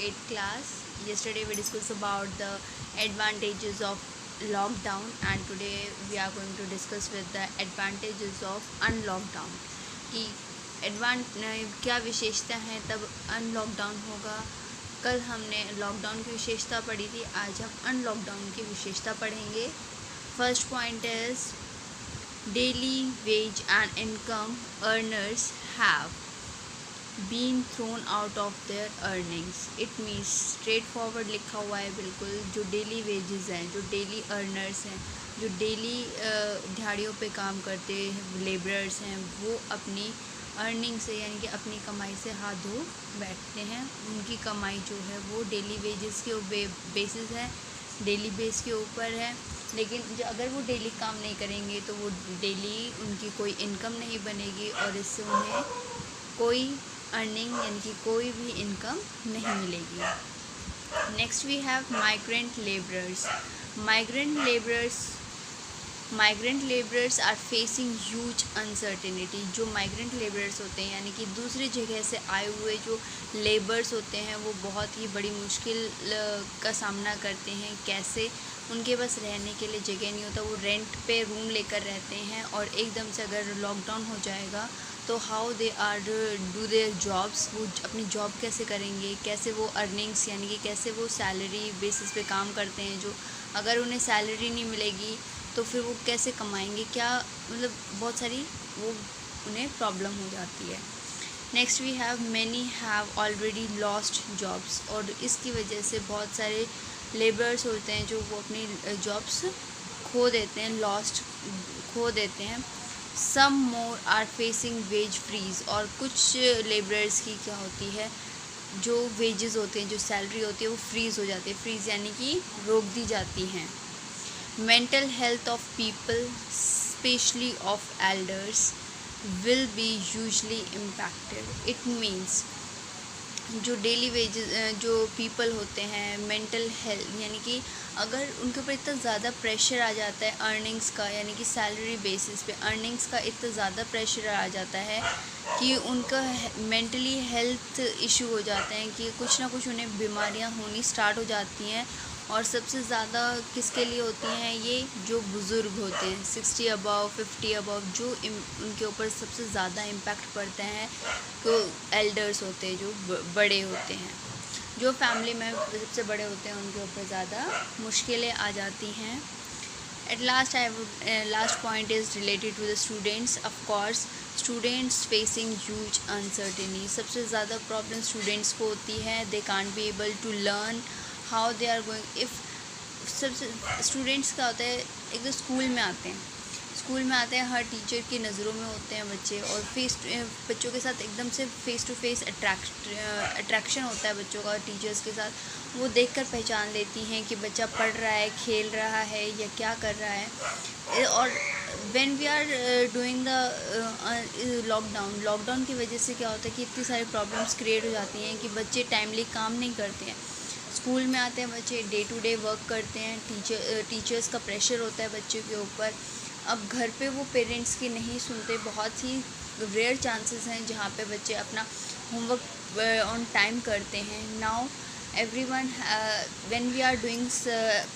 8th class. Yesterday we discussed about the advantages of lockdown, and today we are going to discuss with the advantages of unlockdown कि क्या विशेषता है तब unlockdown होगा। कल हमने लॉकडाउन की विशेषता पढ़ी थी, आज हम अनलॉकडाउन की विशेषता पढ़ेंगे। First point is daily wage and income earners have been thrown out of their earnings. It means straight forward लिखा हुआ है बिल्कुल। जो डेली वेजेस हैं, जो डेली अर्नर्स हैं, जो डेली दिहाड़ियों पे काम करते लेबरर्स हैं, वो अपनी अर्निंग से यानी कि अपनी कमाई से हाथ धो बैठते हैं। उनकी कमाई जो है वो डेली वेजेस के बेसिस है, डेली बेस के ऊपर है। लेकिन जो अगर वो डेली काम नहीं करेंगे तो वो डेली उनकी कोई इनकम नहीं बनेगी और इससे उन्हें कोई अर्निंग यानी कि कोई भी इनकम नहीं मिलेगी। Next we have migrant labourers. Migrant labourers are facing huge uncertainty. जो माइग्रेंट लेबरर्स होते हैं यानी कि दूसरी जगह से आए हुए जो लेबर्स होते हैं वो बहुत ही बड़ी मुश्किल का सामना करते हैं। कैसे? उनके पास रहने के लिए जगह नहीं होता, वो रेंट पे रूम लेकर रहते हैं और एकदम से अगर लॉकडाउन हो जाएगा तो how they are do their jobs, वो अपनी जॉब कैसे करेंगे, कैसे वो अर्निंग्स यानी कि कैसे वो सैलरी बेसिस पे काम करते हैं। जो अगर उन्हें सैलरी नहीं मिलेगी तो फिर वो कैसे कमाएंगे, क्या मतलब बहुत सारी वो उन्हें प्रॉब्लम हो जाती है। Next we have many have already lost jobs. और इसकी वजह से बहुत सारे लेबर्स होते हैं जो वो अपनी जॉब्स खो देते हैं, खो देते हैं। सम मोर आर फेसिंग वेज फ्रीज। और कुछ लेबरर्स की क्या होती है, जो वेजेस होते हैं, जो सैलरी होती है वो फ्रीज़ हो जाती है। फ्रीज़ यानी कि रोक दी जाती हैं। Mental health of people specially of elders will be usually impacted. It means जो डेली वेजेस जो पीपल होते हैं, मेंटल हेल्थ यानी कि अगर उनके ऊपर इतना ज़्यादा प्रेशर आ जाता है अर्निंग्स का, यानी कि सैलरी बेसिस पे अर्निंग्स का इतना ज़्यादा प्रेशर आ जाता है कि उनका मेंटली हेल्थ इशू हो जाते हैं कि कुछ ना कुछ उन्हें बीमारियां होनी स्टार्ट हो जाती हैं। और सबसे ज़्यादा किसके लिए होती हैं ये? जो बुज़ुर्ग होते हैं 60 अबव 50 अबव, जो उनके ऊपर सबसे ज़्यादा इम्पैक्ट पड़ता है। तो एल्डर्स होते हैं, जो बड़े होते हैं, जो फैमिली में सबसे बड़े होते हैं, उनके ऊपर ज़्यादा मुश्किलें आ जाती हैं। At last point is related to the students. Of course students facing huge uncertainty. सबसे ज़्यादा प्रॉब्लम स्टूडेंट्स को होती है। They can't be able to learn how they are going. If सबसे स्टूडेंट्स का होता है, एक तो स्कूल में आते हैं, हर टीचर की नज़रों में होते हैं बच्चे, और बच्चों के साथ एकदम से फेस टू फेस अट्रैक्शन होता है बच्चों का टीचर्स के साथ। वो देखकर पहचान लेती हैं कि बच्चा पढ़ रहा है, खेल रहा है या क्या कर रहा है। और when we are doing the lockdown की वजह से क्या होता है कि इतनी सारी प्रॉब्लम्स क्रिएट हो जाती हैं कि बच्चे टाइमली काम नहीं करते हैं। स्कूल में आते हैं बच्चे, डे टू डे वर्क करते हैं, टीचर्स का प्रेशर होता है बच्चों के ऊपर। अब घर पे वो पेरेंट्स की नहीं सुनते। बहुत ही रेयर चांसेस हैं जहाँ पे बच्चे अपना होमवर्क ऑन टाइम करते हैं। Now everyone when we are doing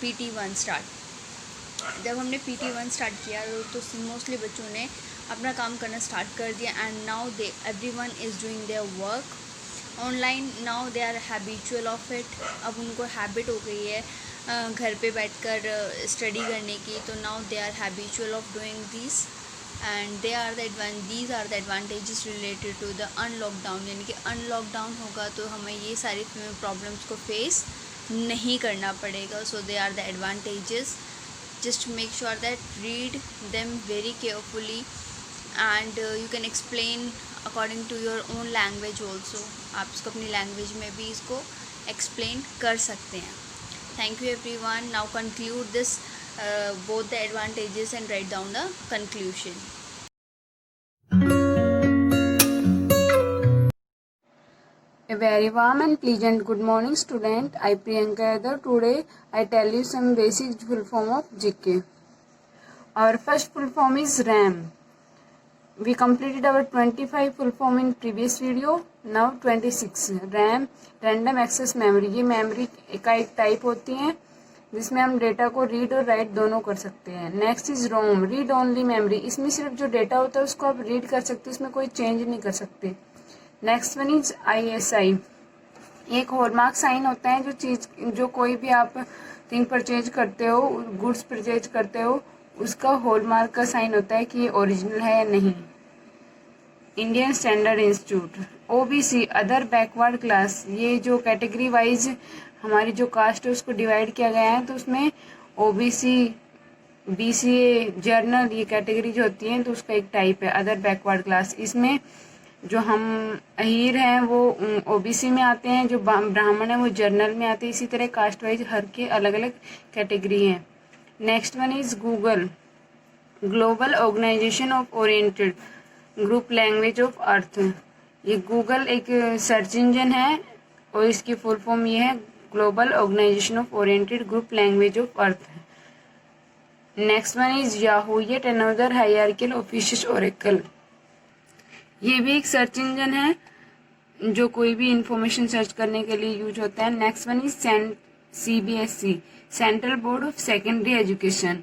PT1 start, जब हमने PT1 स्टार्ट किया तो मोस्टली बच्चों ने अपना काम करना स्टार्ट कर दिया। And now everyone is doing their work online. Now they are habitual of it. अब उनको हैबिट हो गई है घर पे बैठकर स्टडी करने की, तो now they are habitual of doing this and these are the advantages related to the unlockdown. यानी कि अनलॉकडाउन होगा तो हमें ये सारी प्रॉब्लम्स को फेस नहीं करना पड़ेगा। So they are the advantages. Just make sure that read them very carefully and you can explain according to your own language also. आप इसको अपनी लैंग्वेज में भी इसको एक्सप्लेन कर सकते हैं। Thank you everyone. Now conclude this both the advantages and write down the conclusion. A very warm and pleasant good morning, student. I Priyanka Yadav. Today I tell you some basic full form of GK. Our first full form is RAM. we completed our 25 full form in previous video. Now 26 RAM random access memory. ये memory का एक type होती है जिसमें हम data को read और right दोनों कर सकते हैं. Next is ROM read only memory. इसमें सिर्फ जो डेटा होता है उसको आप रीड कर सकते हैं, उसमें कोई चेंज नहीं कर सकते. Next one is ISI. एक हॉलमार्क साइन होता है जो कोई भी आप थिंग परचेज करते हो, गुड्स परचेज करते हो, उसका हॉलमार्क का साइन होता है कि ये ओरिजिनल है या नहीं. Indian standard institute. OBC other backward class. ये जो कैटेगरी वाइज हमारी जो कास्ट है उसको डिवाइड किया गया है, तो उसमें OBC BCA जर्नल ये कैटेगरी जो होती है तो उसका एक टाइप है अदर बैकवर्ड क्लास. इसमें जो हम अहीर हैं वो OBC में आते हैं, जो ब्राह्मण है वो जर्नल में आते हैं. इसी तरह कास्ट वाइज हर के अलग अलग कैटेगरी हैं. Next one is Google. Global organisation of oriented group language of earth. ये गूगल एक सर्च इंजन है और इसकी फुल फॉर्म ये है global organisation of oriented group language of earth. Next one is Yahoo. Yet another hierarchical official oracle. ये भी एक सर्च इंजन है जो कोई भी इंफॉर्मेशन सर्च करने के लिए यूज होता है. Next one is CBSE central board of secondary education.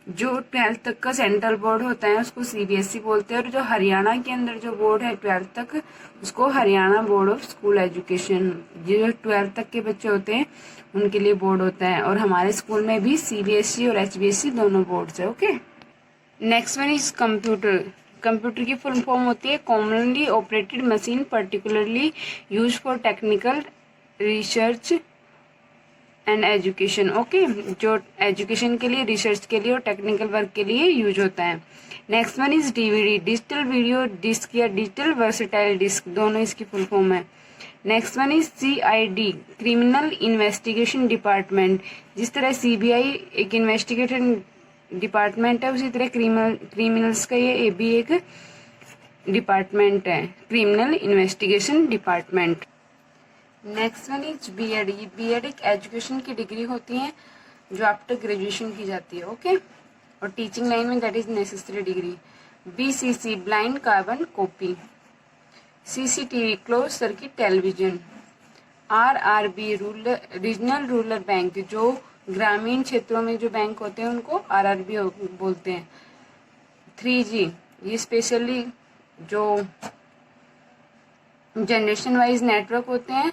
जो 12th तक का सेंट्रल बोर्ड होता है उसको CBSE बोलते हैं, और जो हरियाणा के अंदर जो बोर्ड है 12th तक उसको Haryana board of school education. जो 12th तक के बच्चे होते हैं उनके लिए बोर्ड होता है, और हमारे स्कूल में भी CBSE और HBSE दोनों बोर्ड्स है. Okay. Next one is computer. Computer की फुल फॉर्म होती है commonly operated machine particularly use for technical research and education. Okay. जो एजुकेशन के लिए, रिसर्च के लिए और टेक्निकल वर्क के लिए यूज होता है. Next one is DVD digital video disc या डिजिटल वर्सेटाइल डिस्क, दोनों इसकी फुल फॉर्म है. Next one is CID criminal investigation department. जिस तरह CBI एक इन्वेस्टिगेशन डिपार्टमेंट है, उसी तरह क्रिमिनल्स का ये भी एक डिपार्टमेंट है, criminal investigation department. Next one is BEd. ये BEd एक एजुकेशन की डिग्री होती है जो आफ्टर ग्रेजुएशन की जाती है. ओके. और टीचिंग लाइन में that is necessary degree. BCC blind carbon copy. CCTV close circuit television. RRB regional rural bank. जो ग्रामीण क्षेत्रों में जो बैंक होते हैं उनको RRB बोलते हैं. 3G ये स्पेशली जो जनरेशन वाइज नेटवर्क होते हैं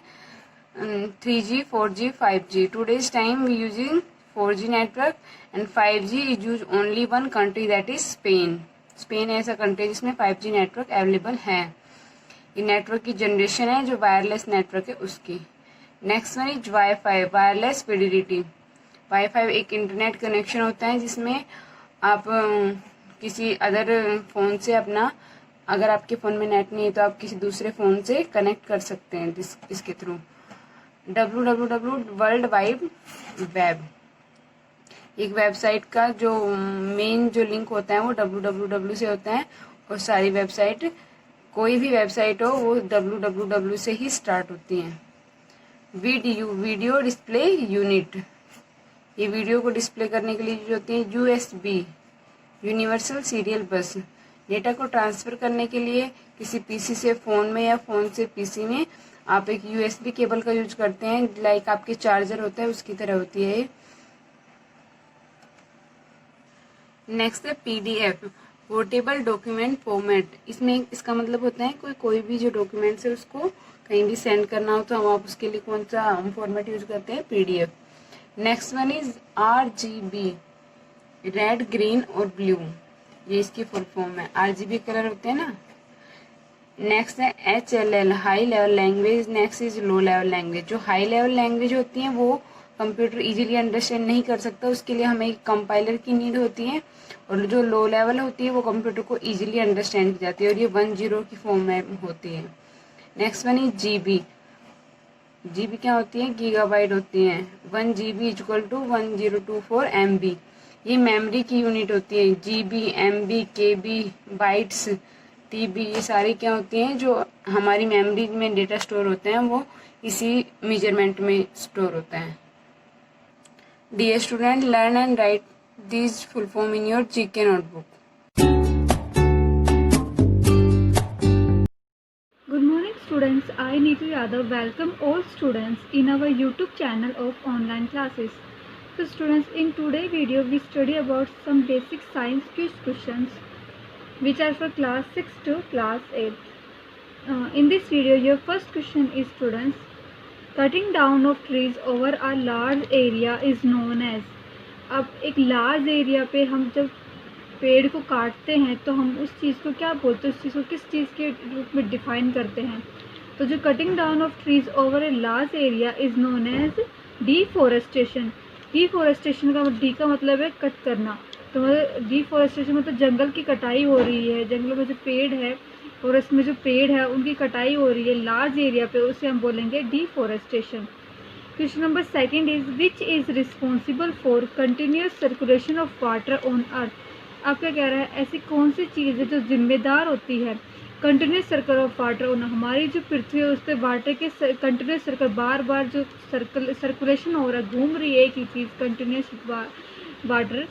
3G 4G 5G. Today's time we using 4G network and 5G is use only one country that is Spain. Spain ऐसा कंट्री जिसमें 5G नेटवर्क अवेलेबल है. ये नेटवर्क की जनरेशन है जो वायरलेस नेटवर्क है उसकी. Next one is wifi wireless Fidelity. Wifi एक इंटरनेट कनेक्शन होता है जिसमें आप किसी अदर फ़ोन से अपना, अगर आपके फ़ोन में नेट नहीं है तो आप किसी दूसरे फ़ोन से कनेक्ट कर सकते हैं इसके through. www world wide web. एक वेबसाइट का जो मेन जो लिंक होता है वो www से होता है, और सारी वेबसाइट, कोई भी वेबसाइट हो वो www से ही स्टार्ट होती हैं. VDU video display unit. ये वीडियो को डिस्प्ले करने के लिए यूज होती है. USB यूनिवर्सल सीरियल बस. डेटा को ट्रांसफ़र करने के लिए किसी PC से फ़ोन में या फ़ोन से PC में आप एक USB केबल का यूज करते हैं, लाइक आपके चार्जर होता है उसकी तरह होती है. नेक्स्ट है PDF पोर्टेबल डॉक्यूमेंट फॉर्मेट. इसमें इसका मतलब होता है कोई भी जो डॉक्यूमेंट्स है उसको कहीं भी सेंड करना हो तो हम आप उसके लिए कौन सा फॉर्मेट यूज करते हैं, PDF. Next one is RGB red green और ब्लू. ये इसकी फुल फॉर्म है. RGB कलर होते हैं ना. नेक्स्ट है HLL high level language. Next is low level language. जो हाई लेवल लैंग्वेज होती है वो कंप्यूटर इजीली अंडरस्टैंड नहीं कर सकता, उसके लिए हमें एक कंपाइलर की नीड होती है. और जो लो लेवल होती है वो कंप्यूटर को इजीली अंडरस्टैंड की जाती है, और ये 10 की फॉर्म में होती है. Next one is GB. GB क्या होती है, गीगाबाइट होती हैं. 1 GB इक्वल टू 1024 MB. ये मेमोरी की यूनिट होती है. GB MB KB bytes TB ये सारी क्या होती हैं जो हमारी मेमोरी में डेटा स्टोर होते हैं, वो इसी मेजरमेंट में स्टोर होता है. Dear student, learn and write this full form in your GK notebook. students, I Neetu Yadav welcome all students in our YouTube channel of online classes. So students, in today's video we study about some basic science quiz questions which are for class 6 to class 8. In this video your first question is students, cutting down of trees over a large area is known as. अब एक large area पे हम जब पेड़ को काटते हैं तो हम उस चीज़ को क्या बोलते हैं, उस चीज़ को किस चीज़ के रूप में डिफाइन करते हैं. तो जो cutting down of trees over a large area is known as deforestation. Deforestation का डी का मतलब है कट करना. तो मतलब डिफॉरेस्टेशन मतलब जंगल की कटाई हो रही है, जंगलों में जो पेड़ है फॉरेस्ट में जो पेड़ है उनकी कटाई हो रही है लार्ज एरिया पे, उसे हम बोलेंगे deforestation. Question number second is which is responsible for continuous circulation of water on earth. आप क्या कह रहा है, ऐसी कौन सी चीज़ है जो जिम्मेदार होती है continuous circle of water on. हमारी जो पृथ्वी है उस पर वाटर के कंटिन्यूस सर्कल बार बार जो सर्कुलेशन हो रहा है, घूम रही है एक ही चीज़ कंटिन्यूस वाटर,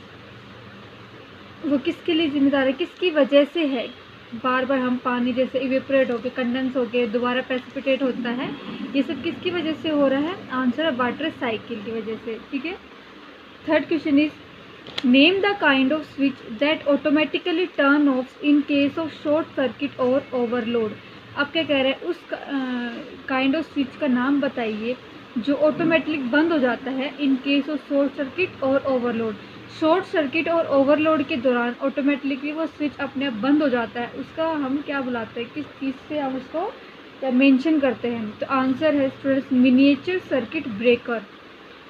वो किसके लिए जिम्मेदार है, किसकी वजह से है. बार बार हम पानी जैसे इवेपोरेट होके कंडेंस होके दोबारा प्रेसिपिटेट होता है, ये सब किसकी वजह से हो रहा है. आंसर है वाटर साइकिल की वजह से. ठीक है. Third question is name the kind off switch that automatically turn off in case of short circuit और ओवरलोड. आप क्या कह रहे हैं, उस काइंड ऑफ स्विच का नाम बताइए जो ऑटोमेटिक बंद हो जाता है in case of short circuit और ओवरलोड. शॉर्ट सर्किट और ओवरलोड के दौरान ऑटोमेटिकली वो स्विच अपने आप बंद हो जाता है, उसका हम क्या बुलाते हैं, किस चीज़ से हम उसको मेंशन करते हैं. तो आंसर है स्टूडेंट्स मिनिएचर सर्किट ब्रेकर.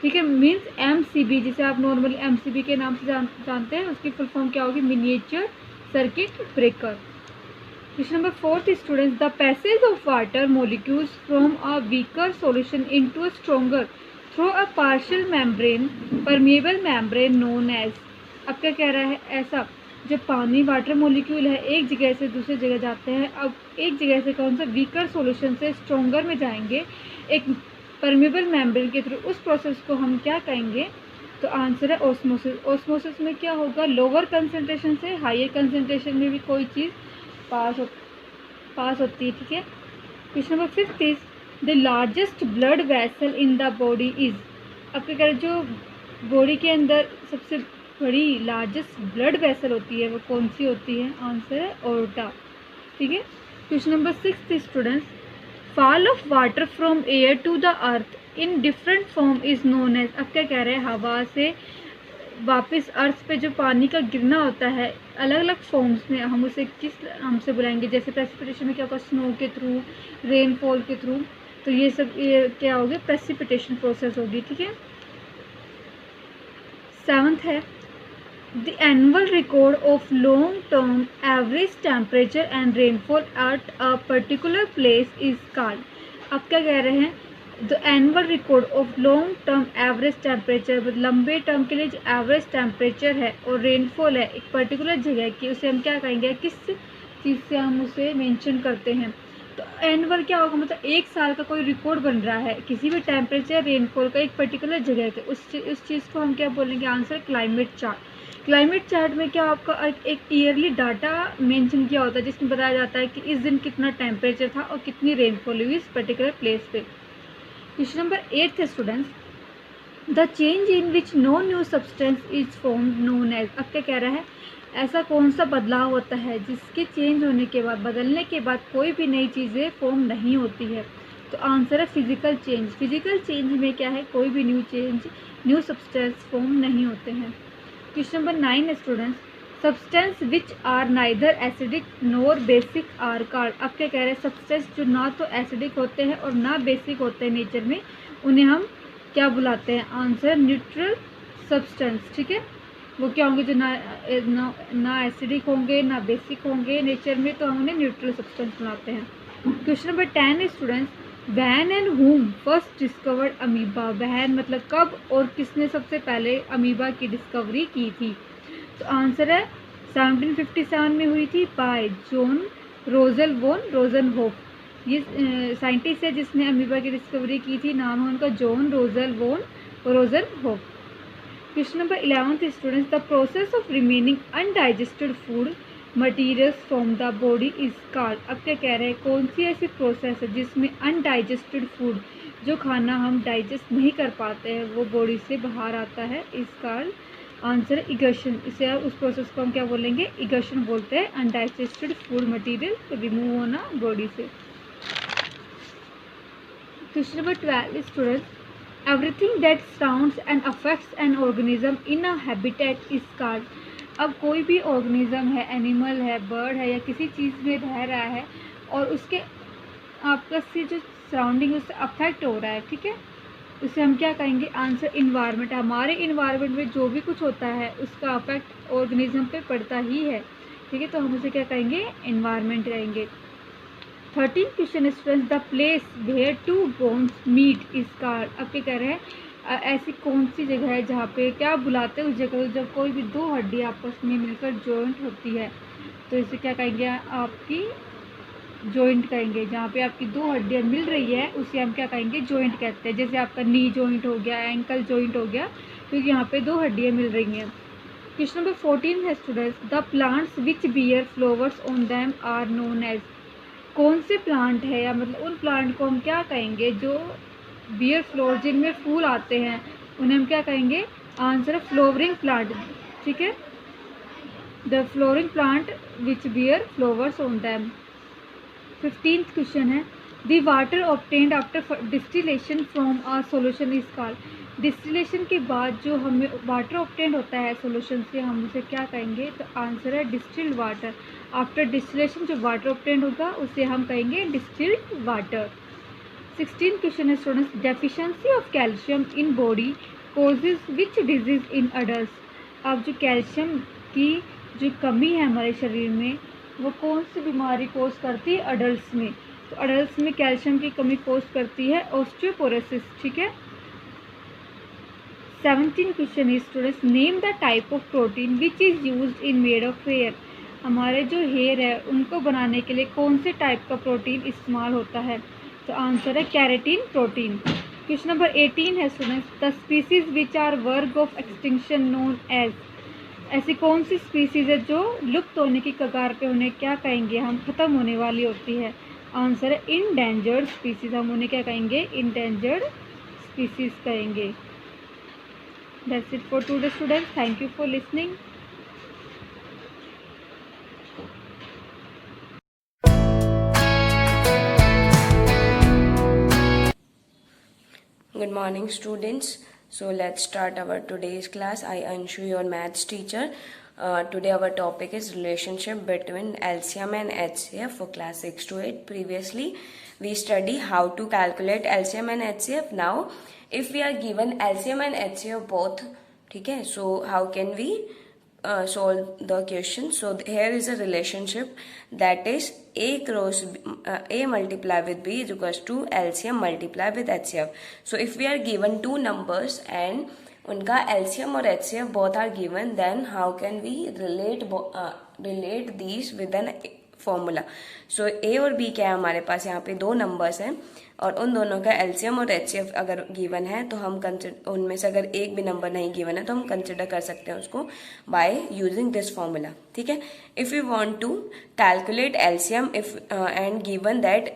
ठीक है. मीन्स MCB, जिसे आप नॉर्मली MCB के नाम से जानते हैं, उसकी फुल फॉर्म क्या होगी, miniature circuit breaker. Question number fourth students, the passage of water molecules from a weaker solution into a stronger through a partial membrane permeable membrane known as. अब क्या कह रहा है, ऐसा जब पानी वाटर मोलिक्यूल है एक जगह से दूसरी जगह जाते हैं, अब एक जगह से कौन सा वीकर सॉल्यूशन से स्ट्रॉन्गर में जाएंगे एक परमिएबल मेम्ब्रेन के थ्रू, उस प्रोसेस को हम क्या कहेंगे. तो आंसर है ऑस्मोसिस. ऑस्मोसिस में क्या होगा, लोअर कंसंट्रेशन से हायर कंसंट्रेशन में भी कोई चीज़ पास होती है. ठीक है. Question number fifth is the largest blood vessel in the body is. अब क्या करें, जो बॉडी के अंदर सबसे बड़ी लार्जेस्ट ब्लड वेसल होती है वो कौन सी होती है. आंसर है ऑर्टा. ठीक है. Question number sixth students, fall of water from air to the earth in different form is known as. अब क्या कह रहे हैं, हवा से वापस अर्थ पे जो पानी का गिरना होता है अलग अलग फॉर्म्स में, हम उसे किस हमसे बुलाएंगे. जैसे प्रेसिपिटेशन में क्या होगा, स्नो के थ्रू, रेनफॉल के थ्रू. तो ये सब ये क्या होगी, प्रेसिपिटेशन प्रोसेस होगी. ठीक है. सेवंथ है the annual record of long term average temperature and rainfall at a particular place is called. अब क्या कह रहे हैं, the annual record of long term average temperature, लंबे टर्म के लिए जो एवरेज टेम्परेचर है और रेनफॉल है एक पर्टिकुलर जगह की, उसे हम क्या कहेंगे, किस चीज़ से हम उसे मेंशन करते हैं. तो एनुअल क्या होगा, मतलब एक साल का कोई रिकॉर्ड बन रहा है किसी भी टेम्परेचर रेनफॉल का एक पर्टिकुलर जगह के, उस चीज़ को हम क्या बोलेंगे. Answer climate chart. Climate chart में क्या आपका एक ईयरली डाटा मेंशन किया होता है जिसमें बताया जाता है कि इस दिन कितना टेम्परेचर था और कितनी रेनफॉल हुई इस पर्टिकुलर प्लेस पे. क्वेश्चन नंबर 8 है students, the change in which no new substance is formed known as. अब क्या कह रहा है, ऐसा कौन सा बदलाव होता है जिसके चेंज होने के बाद, बदलने के बाद कोई भी नई चीज़ें फॉर्म नहीं होती है. तो आंसर है फिजिकल चेंज. फिजिकल चेंज में क्या है, कोई भी न्यू सब्सटेंस फॉर्म नहीं होते हैं. Question number 9 students, substance which are neither acidic nor basic are called. अब क्या कह रहे हैं, सब्सटेंस जो ना तो एसिडिक होते हैं और ना बेसिक होते हैं नेचर में, उन्हें हम क्या बुलाते हैं. Answer neutral substance. ठीक है. वो क्या होंगे, जो ना एसिडिक होंगे ना बेसिक होंगे नेचर में, तो हम उन्हें न्यूट्रल सब्सटेंस बुलाते हैं. Question number 10 students, when and whom first discovered amoeba. When मतलब कब और किसने सबसे पहले अमीबा की डिस्कवरी की थी. तो आंसर है 1757 में हुई थी बाय जॉन रोजल वॉन रोजनहोफ. ये साइंटिस्ट है जिसने अमीबा की डिस्कवरी की थी, नाम है उनका John Rosel von Rosenhof. Question number 11 students, the process of remaining undigested food materials from the body is called। अब क्या कह रहे हैं, कौन सी ऐसी प्रोसेस है जिसमें अनडाइजेस्टेड फूड, जो खाना हम डाइजेस्ट नहीं कर पाते हैं, वो बॉडी से बाहर आता है, इज कॉल्ड। आंसर इगशन। इसे उस प्रोसेस को हम क्या बोलेंगे, इगशन बोलते हैं। अनडाइजेस्टेड फूड मटेरियल रिमूव होना बॉडी से। Question number 12 students, everything that surrounds and affects an organism in a habitat is called. अब कोई भी ऑर्गेनिज्म है, एनिमल है, बर्ड है, या किसी चीज़ में रह रहा है और उसके आपस से जो सराउंडिंग उससे अफेक्ट हो रहा है, ठीक है, उसे हम क्या कहेंगे, आंसर इन्वायरमेंट। हमारे इन्वायरमेंट में जो भी कुछ होता है उसका अफेक्ट ऑर्गेनिज्म पे पड़ता ही है, ठीक है, तो हम उसे क्या कहेंगे, इन्वायरमेंट कहेंगे। 13 question students, the place where two bones meet is called. अब क्या कह रहे हैं, ऐसी कौन सी जगह है जहाँ पे क्या बुलाते हैं उस जगह को, जब कोई भी दो हड्डी आपस में मिलकर जॉइंट होती है, तो इसे क्या कहेंगे, आपकी जॉइंट कहेंगे। जहाँ पे आपकी दो हड्डियाँ मिल रही है उसे हम क्या कहेंगे, जॉइंट कहते हैं। जैसे आपका नी जॉइंट हो गया, एंकल जॉइंट हो गया, क्योंकि यहाँ पे दो हड्डियाँ मिल रही हैं। क्वेश्चन नंबर 14 है students, the plants which bear flowers on them are known as. कौन से प्लांट है, या मतलब उन प्लांट को हम क्या कहेंगे जो बियर फ्लावर, जिनमें फूल आते हैं, उन्हें हम क्या कहेंगे, आंसर फ्लावरिंग प्लांट, ठीक है, the flowering plant which bear flowers on them. 15th question है, the water obtained after distillation from a solution is called. Distillation के बाद जो हमें वाटर ऑब्टेन्ड होता है सॉल्यूशन से, हम उसे क्या कहेंगे, तो आंसर है डिस्टिल्ड वाटर। आफ्टर डिस्टिलेशन जो वाटर ऑब्टेन्ड होगा उसे हम कहेंगे डिस्टिल्ड वाटर। 16th क्वेश्चन है students, deficiency of calcium in body causes which disease in adult. अब जो कैल्शियम की जो कमी है हमारे शरीर में, वो कौन सी बीमारी कोज करती है, अडल्ट्स में। तो अडल्ट्स में कैल्शियम की कमी कोज करती है ऑस्टियोपोरोसिस, ठीक है। 17th question is students, name the type of protein which is used in made of hair. हमारे जो हेयर है उनको बनाने के लिए कौन से टाइप का प्रोटीन इस्तेमाल होता है, तो आंसर है कैरेटीन प्रोटीन। क्वेश्चन नंबर 18 है students, the species which are verge of extinction known as. ऐसी कौन सी स्पीसीज है जो लुप्त होने की कगार पे, उन्हें क्या कहेंगे, हम ख़त्म होने वाली होती है, आंसर है इंडेंजर्ड स्पीसीज। हम उन्हें क्या कहेंगे, इंडेंजर्ड स्पीसीज कहेंगे। That's it for today students, thank you for listening. Good morning students. So let's start our today's class. I Anshu, your maths teacher. Today our topic is relationship between LCM and HCF for class 6 to 8. Previously we study how to calculate LCM and HCF. Now if we are given LCM and HCF both, okay, so how can we solve the question? So here is a relationship, that is A cross A multiply with B is equals to LCM multiply with HCF. So if we are given two numbers and उनका LCM और HCF both are given, then how can we relate these with an formula. So A और B क्या है, हमारे पास यहाँ पे दो numbers हैं और उन दोनों का एलसीएम और एचसीएफ अगर गिवन है तो हम उनमें से अगर एक भी नंबर नहीं गिवन है तो हम कंसिडर कर सकते हैं उसको बाय यूजिंग दिस फॉर्मूला, ठीक है। If you want to calculate LCM if and given that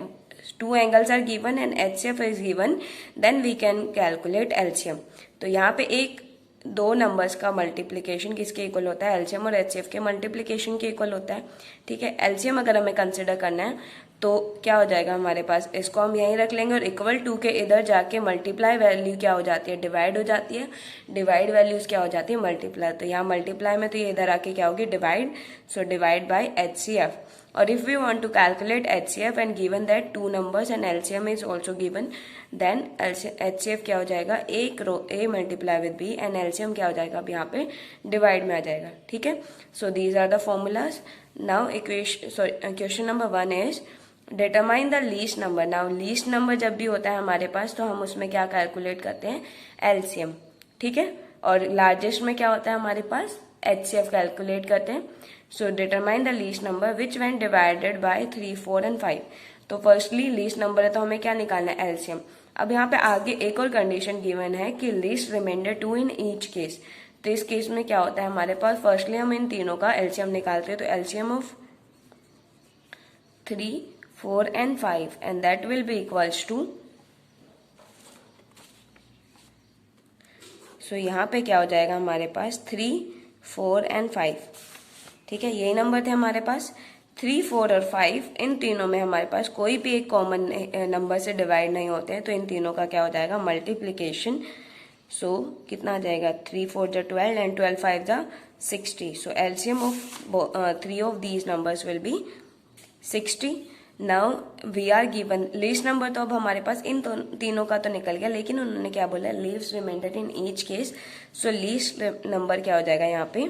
two angles are given and HCF is given, then we can calculate LCM। तो यहाँ पे एक दो नंबर्स का मल्टीप्लिकेशन किसके इक्वल होता है, एलसीएम और एचसीएफ के मल्टीप्लिकेशन के इक्वल होता है, ठीक है। एलसीएम अगर हमें कंसिडर करना है तो क्या हो जाएगा हमारे पास, इसको हम यहीं रख लेंगे और इक्वल टू के इधर जाके मल्टीप्लाई वैल्यू क्या हो जाती है, डिवाइड हो जाती है, डिवाइड वैल्यूज क्या हो जाती है, मल्टीप्लाई। तो यहाँ मल्टीप्लाई में तो ये इधर आके क्या होगी, divide, so divide by HCF। और if we want to calculate HCF and given that two numbers and LCM is also given, then HCF क्या हो जाएगा, A multiply with B and LCM क्या हो जाएगा, अब यहाँ पे डिवाइड में आ जाएगा, ठीक है। So these are the formulas. Now question number 1 is determine the least number. Now least number जब भी होता है हमारे पास तो हम उसमें क्या कैलकुलेट करते हैं, LCM, ठीक है। और लार्जेस्ट में क्या होता है हमारे पास, HCF कैलकुलेट करते हैं। So determine the least number which when divided by 3, 4 and 5। तो फर्स्टली लीस्ट नंबर है तो हमें क्या निकालना है, LCM। अब यहाँ पे आगे एक और कंडीशन गिवन है कि least remainder 2 in each case. तो इस केस में क्या होता है हमारे पास, फर्स्टली हम इन तीनों का एलसीएम निकालते हैं, तो LCM of 3, 4 and 5 and that will be equals to, सो यहाँ पे क्या हो जाएगा हमारे पास 3, 4 and 5, ठीक है। यही नंबर थे हमारे पास। 3, 4 और 5 इन तीनों में हमारे पास कोई भी एक कॉमन नंबर से डिवाइड नहीं होते हैं, तो इन तीनों का क्या हो जाएगा मल्टीप्लीकेशन। सो कितना आ जाएगा, 3, 4 जा 12 एंड 12, 5 जा 60। So LCM of 3 of these numbers will be 60। Now we are given least number, तो अब हमारे पास इन तीनों का तो निकल गया, लेकिन उन्होंने क्या बोला, leaves remainder in each case. So least number क्या हो जाएगा यहाँ पे,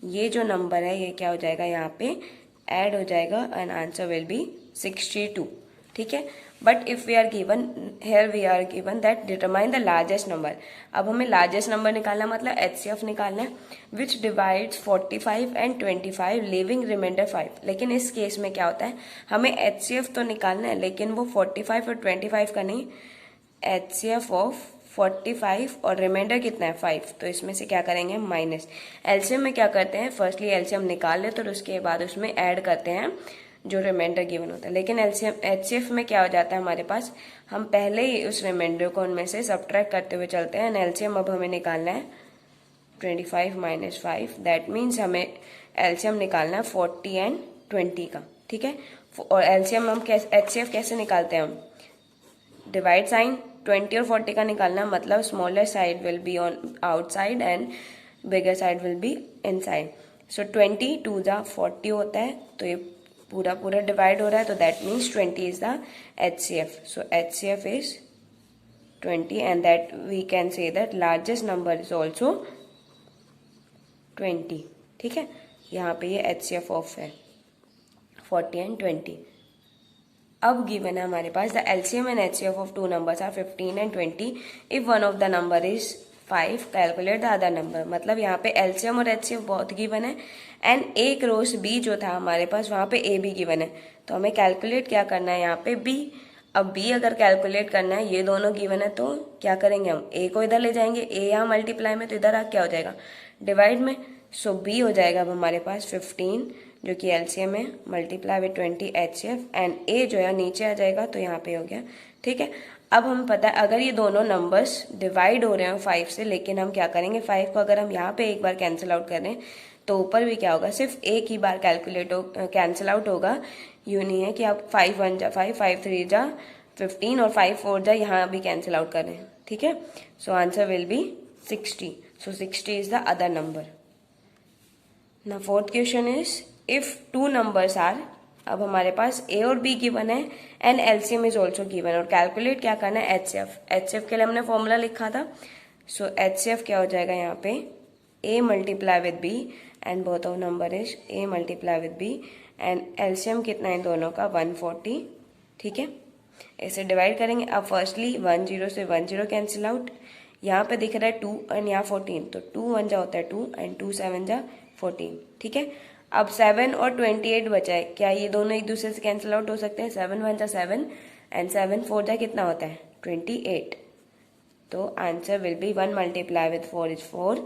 ये जो नंबर है ये क्या हो जाएगा यहाँ पे ऐड हो जाएगा एंड आंसर विल बी 62, ठीक है। But if we are given here, we are given that determine the largest number. अब हमें लार्जेस्ट नंबर निकालना, मतलब एचसीएफ निकालना है, which divides 45 and 25 leaving remainder 5। लेकिन इस केस में क्या होता है, हमें एचसीएफ तो निकालना है लेकिन वो 45 और 25 का नहीं, एचसीएफ ऑफ 45 और रिमाइंडर कितना है 5। तो इसमें से क्या करेंगे माइनस। एलसीएम में क्या करते हैं, फर्स्टली एलसीएम निकाल लेते और उसके बाद उसमें ऐड करते हैं जो रिमाइंडर गिवन होता है। लेकिन एलसीएम एचसीएफ में क्या हो जाता है हमारे पास, हम पहले ही उस रिमाइंडर को उनमें से सब्ट्रैक्ट करते हुए चलते हैं। एलसीएम अब हमें निकालना है 25 - 5, दैट मीन्स हमें एलसीएम निकालना है 40 एंड 20 का, ठीक है। और एलसीएम हम एचसीएफ कैसे निकालते हैं, हम डिवाइड साइन 20 और 40 का निकालना, मतलब smaller side will be on outside and bigger side will be inside. So 20 2 जा 40 होता है, तो ये पूरा पूरा डिवाइड हो रहा है, तो that means 20 is the HCF. So HCF is 20 and that we can say that largest number is also 20, ठीक है। यहाँ पे ये एचसीएफ ऑफ है 40 एंड 20। अब गिवन है हमारे पास the LCM and HCF of two numbers are 15 and 20 if one of the number is 5 calculate the other number. मतलब यहाँ पे एलसीएम और एचसीएफ बहुत गिवन है एंड एक रोज बी जो था हमारे पास वहाँ पे ए भी गिवन है, तो हमें कैलकुलेट क्या करना है यहाँ पे बी। अब बी अगर कैलकुलेट करना है, ये दोनों गिवन है, तो क्या करेंगे हम ए को इधर ले जाएंगे, ए यहाँ मल्टीप्लाई में, तो इधर आ क्या हो जाएगा डिवाइड में। सो बी हो जाएगा अब हमारे पास 15 जो कि एलसीएम है मल्टीप्लाई विद 20 एचसीएफ एंड ए जो है नीचे आ जाएगा, तो यहाँ पे हो गया, ठीक है। अब हमें पता है अगर ये दोनों नंबर्स डिवाइड हो रहे हैं 5 से, लेकिन हम क्या करेंगे 5 को अगर हम यहाँ पे एक बार कैंसिल आउट करें तो ऊपर भी क्या होगा, सिर्फ एक ही बार कैंसिल आउट होगा। यूँ नहीं है कि आप 5 1 जा 5, 5 3 जा 15 और 5 4 जा यहाँ भी कैंसिल आउट करें, ठीक है। So answer will be 60। So 60 is the other number. ना fourth question is if two numbers are, अब हमारे पास ए और बी गिवन है and LCM is also given, और कैलकुलेट क्या करना है एचसीएफ। एचसीएफ के लिए हमने फॉर्मूला लिखा था। सो एचसीएफ क्या हो जाएगा यहाँ पे A multiply with B and both of number is A multiply with B and LCM कितना है दोनों का 140, ठीक है। ऐसे डिवाइड करेंगे। अब फर्स्टली 1 0 से 1 0 कैंसिल आउट, यहाँ पे दिख रहा है 2 एंड यहाँ 14, तो 2 1 जा होता है 2 एंड 2 7 जा 14, ठीक है। अब 7 और 28 बचा है, क्या ये दोनों एक दूसरे से कैंसिल आउट हो सकते हैं। 7 1 जा 7 एंड 7 4 जा कितना होता है 28, तो answer will B 1 multiply with 4 is 4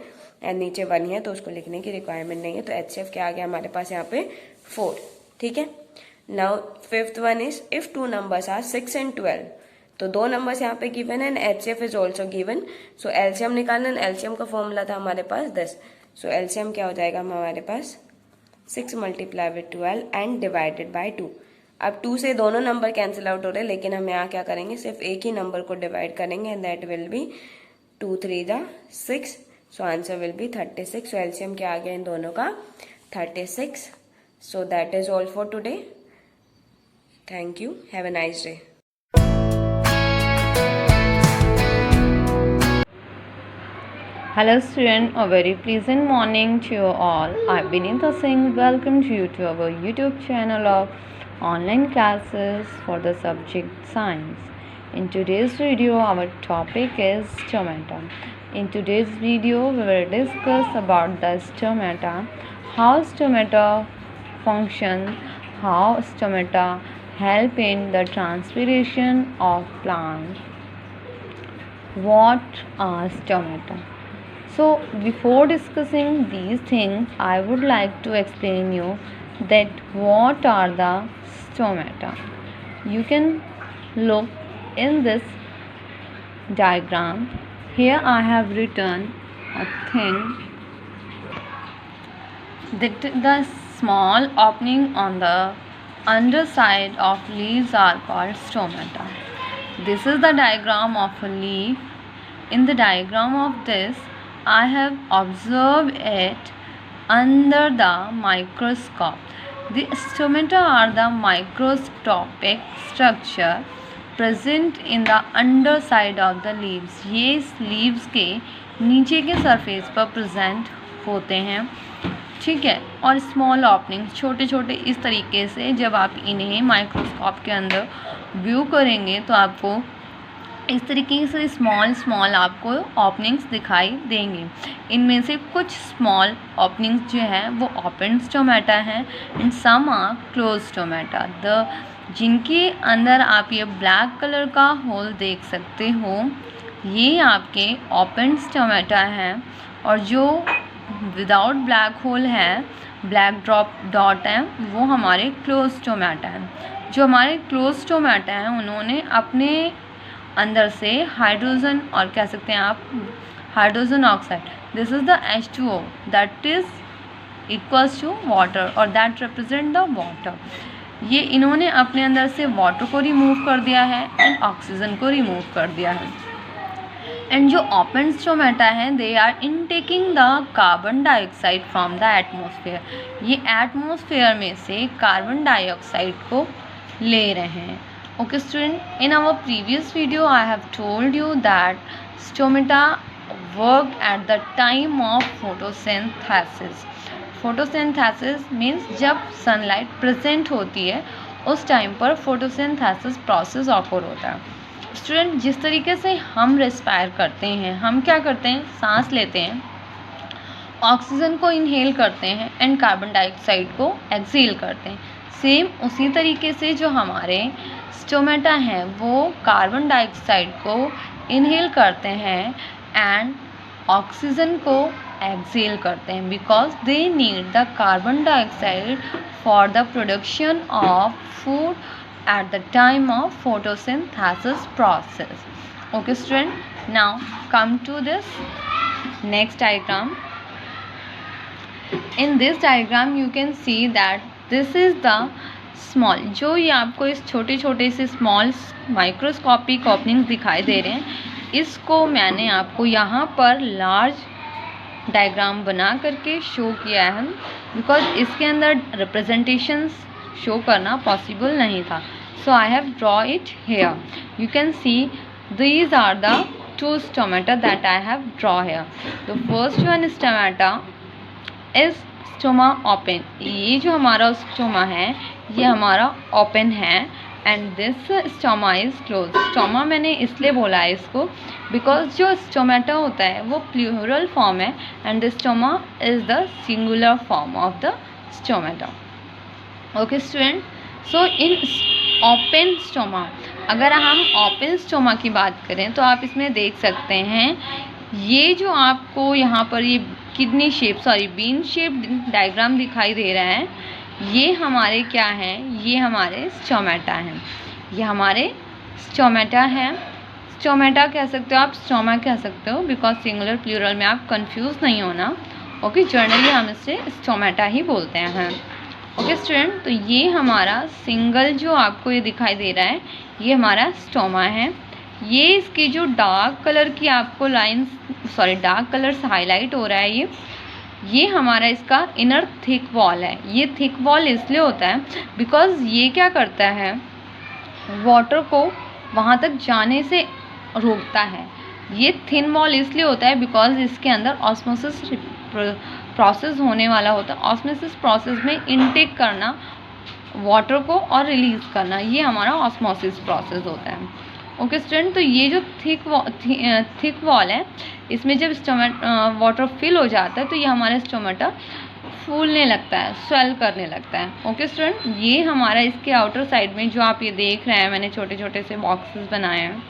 and नीचे 1 है तो उसको लिखने की रिक्वायरमेंट नहीं है, तो एचसीएफ क्या आ गया हमारे पास यहाँ पे 4, ठीक है। Now fifth one is if two numbers are 6 and 12, तो दो नंबर्स यहाँ पे गिवन है and HCF is also given. So LCM निकालना, एलसीएम का फॉर्मूला था हमारे पास 10। सो एलसीएम क्या हो जाएगा हमारे पास 6 multiply with 12 and divided by 2। अब 2 से दोनों नंबर कैंसिल आउट हो रहे हैं, लेकिन हम यहाँ क्या करेंगे सिर्फ एक ही नंबर को डिवाइड करेंगे एंड दैट विल बी 2 3 जा 6। सो answer will B 36। So LCM क्या आ गया इन दोनों का 36। So that is all for today. Thank you, have a nice day. Hello student, a very pleasant morning to you all. I'm Vinita Singh. Welcome to you to our YouTube channel of online classes for the subject science. In today's video, our topic is stomata. In today's video, we will discuss about the stomata, how stomata function, how stomata help in the transpiration of plants. What are stomata? So before discussing these things, I would like to explain you that what are the stomata. You can look in this diagram. Here I have written a thing that the small opening on the underside of leaves are called stomata. This is the diagram of a leaf. In the diagram of this, I have observed it under the microscope. The stomata are the microscopic structure present in the underside of the leaves. ये इस leaves के नीचे के surface पर present होते हैं, ठीक है। और स्मॉल ओपनिंग, छोटे छोटे इस तरीके से जब आप इन्हें माइक्रोस्कोप के अंदर व्यू करेंगे तो आपको इस तरीके से स्मॉल आपको ओपनिंग्स दिखाई देंगे। इनमें से कुछ स्मॉल ओपनिंग्स जो हैं वो ओपन स्टोमेटा हैं and some are close stomata. जिनके अंदर आप ये ब्लैक कलर का होल देख सकते हो, ये आपके ओपन स्टोमेटा हैं। और जो विदाउट ब्लैक होल है, ब्लैक डॉट हैं, वो हमारे क्लोज स्टोमेटा हैं। जो हमारे क्लोज स्टोमेटा हैं उन्होंने अपने अंदर से हाइड्रोजन, और कह सकते हैं आप hydrogen oxide, this is the H2O that is equals to water और दैट रिप्रेजेंट द वाटर। ये इन्होंने अपने अंदर से वाटर को रिमूव कर दिया है एंड ऑक्सीजन को रिमूव कर दिया है। एंड जो ओपन स्टोमेटा हैं they are intaking the carbon dioxide from the atmosphere. ये एटमॉस्फेयर में से कार्बन डाइऑक्साइड को ले रहे हैं। Okay student, in our previous video I have told you that stomata worked at the time of photosynthesis. Photosynthesis means जब sunlight present होती है उस टाइम पर photosynthesis process occur होता है। स्टूडेंट, जिस तरीके से हम रेस्पायर करते हैं, हम क्या करते हैं, सांस लेते हैं, ऑक्सीजन को इनहेल करते हैं एंड कार्बन डाइऑक्साइड को एक्सहेल करते हैं। सेम उसी तरीके से जो हमारे स्टोमेटा हैं वो कार्बन डाइऑक्साइड को इनहेल करते हैं एंड ऑक्सीजन को एक्सहेल करते हैं, because they need the carbon dioxide for the production of food at the time of photosynthesis process. Okay student, now come to this next diagram. In this diagram you can see that this is the small, जो ये आपको इस छोटे छोटे से small microscopic openings दिखाई दे रहे हैं, इसको मैंने आपको यहाँ पर लार्ज डायग्राम बना करके शो किया है, बिकॉज इसके अंदर रिप्रेजेंटेशंस शो करना पॉसिबल नहीं था। So I have draw it here. You can see these are the two stomata that I have draw here. The first one stomata is stoma open. ये जो हमारा स्टोमा है ये हमारा ओपन है and this stoma is close. Stoma मैंने इसलिए बोला है इसको बिकॉज जो स्टोमेटा होता है वो प्लूरल फॉर्म है and the stoma is the singular form of the stomata. Okay student, so in open stoma, अगर हम ओपन स्टोमा की बात करें तो आप इसमें देख सकते हैं ये जो आपको यहाँ पर ये kidney shape bean shape diagram दिखाई दे रहा है, ये हमारे क्या हैं, ये हमारे स्टोमेटा हैं। ये हमारे स्टोमेटा हैं। स्टोमेटा कह सकते हो आप, स्टोमा कह सकते हो, बिकॉज सिंगुलर प्लूरल में आप कंफ्यूज नहीं होना। ओके, जनरली हम इससे स्टोमेटा ही बोलते हैं। ओके स्टूडेंट, तो ये हमारा सिंगल जो आपको ये दिखाई दे रहा है ये हमारा स्टोमा है। ये इसकी जो डार्क कलर की आपको लाइंस डार्क कलर से हाईलाइट हो रहा है ये हमारा इसका इनर थिक वॉल है। ये थिक वॉल इसलिए होता है बिकॉज ये क्या करता है, वाटर को वहाँ तक जाने से रोकता है। ये थिन वॉल इसलिए होता है बिकॉज इसके अंदर ऑस्मोसिस प्रोसेस होने वाला होता है। ऑस्मोसिस प्रोसेस में इनटेक करना वाटर को और रिलीज़ करना, ये हमारा ऑस्मोसिस प्रोसेस होता है। ओके स्टूडेंट, तो ये जो थिक वॉल है इसमें जब वाटर फिल हो जाता है तो ये हमारा स्टोमेटा फूलने लगता है, स्वेल करने लगता है। ओके स्टूडेंट, ये हमारा इसके आउटर साइड में जो आप ये देख रहे हैं मैंने छोटे छोटे से बॉक्सेस बनाए हैं,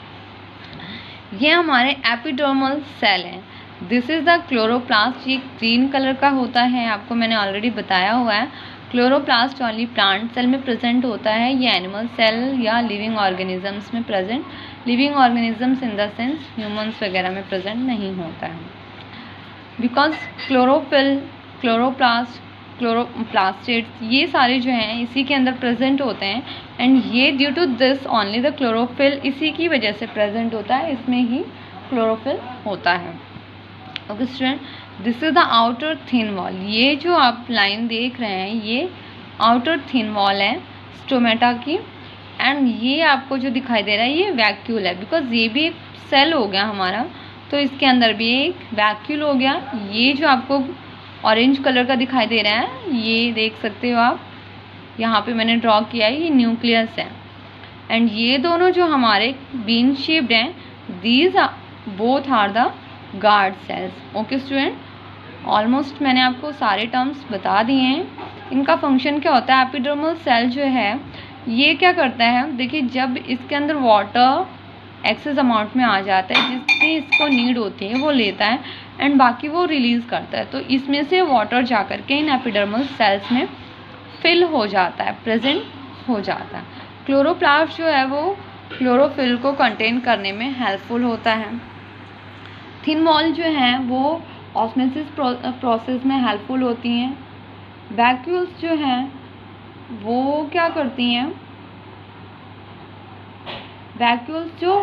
ये हमारे एपिडर्मल सेल हैं। This is the chloroplast. ये ग्रीन कलर का होता है, आपको मैंने ऑलरेडी बताया हुआ है। क्लोरोप्लास्ट ओनली प्लांट सेल में प्रेजेंट होता है, ये एनिमल सेल या लिविंग ऑर्गेनिजम्स में present, living organisms in the sense humans वगैरह में प्रेजेंट नहीं होता है। बिकॉज क्लोरोफिल, क्लोरोप्लास्ट, क्लोरोप्लास्टिड्स, ये सारे जो हैं इसी के अंदर प्रेजेंट होते हैं, एंड ये due to this only the chlorophyll, इसी की वजह से प्रेजेंट होता है, इसमें ही क्लोरोफिल होता है। Okay student, this is the outer thin wall. ये जो आप लाइन देख रहे हैं ये आउटर थिन वॉल है स्टोमेटा की, एंड ये आपको जो दिखाई दे रहा है ये वैक्यूल है, बिकॉज ये भी एक सेल हो गया हमारा, तो इसके अंदर भी एक वैक्यूल हो गया। ये जो आपको ऑरेंज कलर का दिखाई दे रहा है ये देख सकते हो आप, यहाँ पे मैंने ड्रॉ किया है, ये न्यूक्लियस है, एंड ये दोनों जो हमारे बीन शेप्ड हैं, these both are the guard cells. Okay student, almost मैंने आपको सारे टर्म्स बता दिए हैं। इनका फंक्शन क्या होता है, एपिडर्मल सेल जो है ये क्या करता है, देखिए जब इसके अंदर वाटर एक्सेस अमाउंट में आ जाता है, जितनी इसको नीड होती है वो लेता है, एंड बाकी वो रिलीज़ करता है, तो इसमें से वाटर जा कर के इन एपिडर्मल सेल्स में फिल हो जाता है, प्रेजेंट हो जाता है। क्लोरोप्लास्ट जो है वो क्लोरोफिल को कंटेन करने में हेल्पफुल होता है। थिन वॉल जो है वो ऑस्मोसिस प्रोसेस में हेल्पफुल होती हैं। वैक्यूल्स जो हैं वो क्या करती हैं, वैक्यूल्स जो